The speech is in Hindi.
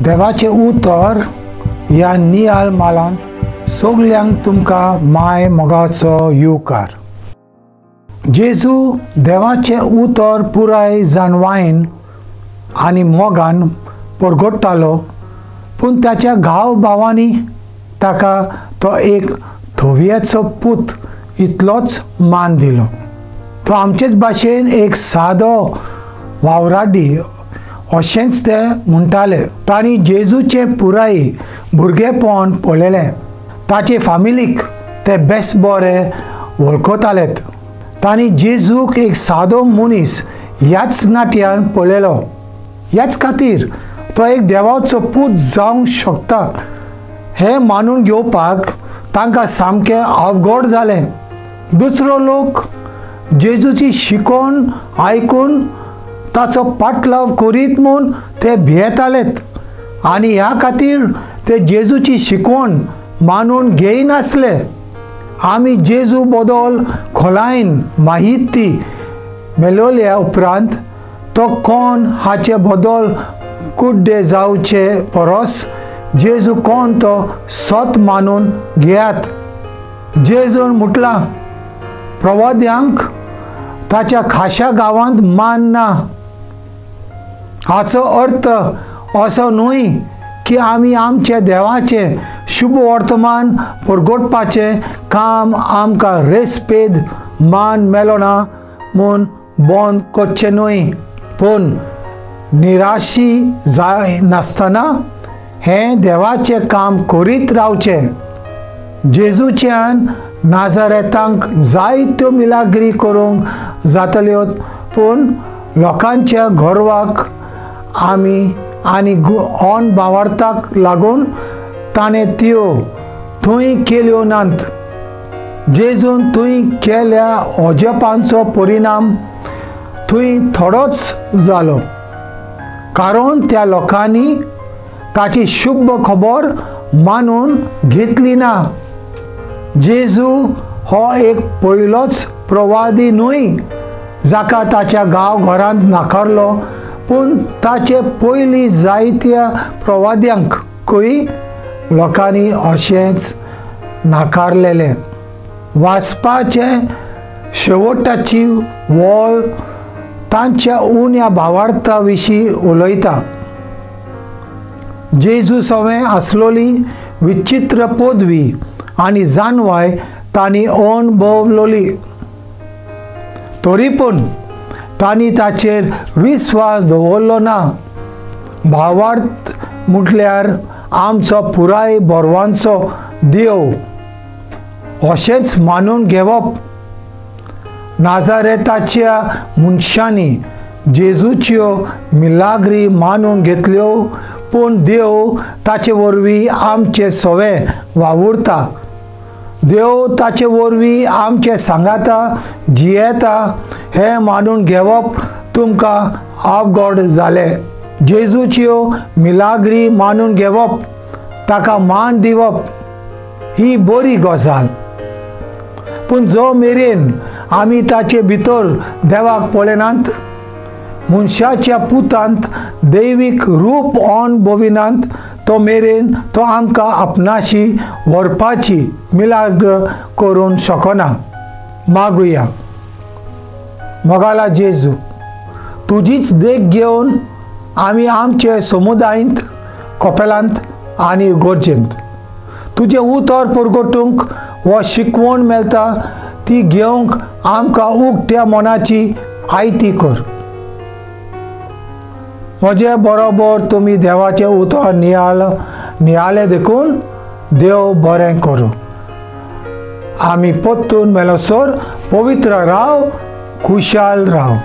देवाचे उतर ह्या नियाल मालांत सगल्यांक तुमकां माय मोगाचो येवकार। जेजू देवाचे उतर पुराय जाणवायेन आनी मोगान परगडटालो, पूण ताच्या घाव भावांनी ताका तो एक धोवयाचो पूत इतलोच मान दिलो। तो आमचेच भाशेन एक सादो वावराडी अशेंच ते म्हणटाले। तांणी जेजूचे पुराय भुरगेपण पळयलें। ताचे फामिलीक ते बेस्ट बरे वळखतालेत। तांणी जेजूक एक सादो मनीस ह्याच नाट्यान पळयलो। ह्याच खातीर तो एक देवाचो पूत जावंक शकता हें मानून घेवपाक तांकां सामकें अवघड जालें। दुसरो लोक जेजूची शिकवण आयकून ताचो पाटलाव करीत म्हूण ते भियेतालेत आनी ह्या खातीर ते जेजूची शिकवण मानून घेयनासले। आमी जेजू बद्दल खोलायेन माहिती मेळयल्या उपरांत तो कोण हाचे बद्दल कुड्डे जावचे परस जेजू कोण तो सत मानून घेयात। जेजून म्हटलां, प्रवाद्यांक ताच्या खाशा गांवांत मान ना। हाचो अर्थ असो न्हय की आमी आमचे देवाचे शुभ वर्तमान परगडपाचें काम आमकां रेस्पेद मान मेळ्ळो ना म्हूण बंद करचें न्हय, पूण निराशी जाय नासतना हें देवाचें काम करीत रावचें। जेजूच्यान नाजारेतांक जायत्यो मिलाग्री करूंक जातल्यो, पूण लोकांच्या गर्वाक आनी ओन भावार्थाक लागून ताणें त्यो थंय केल्यो नात। जेजून थंय केल्या अजापांचो परिणाम थंय थोडोच जालो, कारण त्या लोकांनी ताची शुभ खबर मानून घेतली ना। जेजू हो एक पयलोच प्रवादी न्हय जाका ताच्या गांवघरांत नाकारलो, पूण ताचे पयलीं जायत्या प्रवाद्यांकूय लोकांनी अशेंच नाकारलेलें। वाचपाचें शेवटाची वळ तांच्या उण्या भावार्था विशीं उलयता। जेजू सवें आसलोली विचित्र पदवी आनी जानवाय तांणी अणभवलोली, तरी पूण तांणी ताचेर विस्वास दवरलो ना। भावार्थ म्हटल्यार आमचो पुराय बोरवांचो देव अशेंच मानून घेवप। नाजारेताच्या मनशांनी जेजूच्यो मिलाग्री मानून घेतल्यो, पूण देव ताचे वरवीं आमचे सवें वावुरता। देव ताचे वरवीं आमचे सांगाता जियेता हें मानून घेवप तुमकां अवघड जालें। जेजूच्यो मिलाग्री मानून घेवप, ताका मान दिवप ही बरी गजाल, पूण जो मेरेन आमी ताचे भितर देवाक पळयनात, मनशाच्या पुतांत दैवीक रूप अणभविनात, तो मेरेन तो आमकां आपणाशी व्हरपाची मिलाग्र करूंक शकना। मागुया। मोगाला जेजू, तुजीच देख घेवन आमी आमचे समुदायांत, कपेलांत आनी गोरजेंत तुजें उतर परगटूंक वो शिकवण मेळटा ती घेवंक आमकां उक्त्या मनाची आयती कर। म्हजे बरोबर तुमी देवाचें उतर नियालें देखून देव बरें करूं। आमी परतून मेळसर पवित्र राव, खुशाल राव।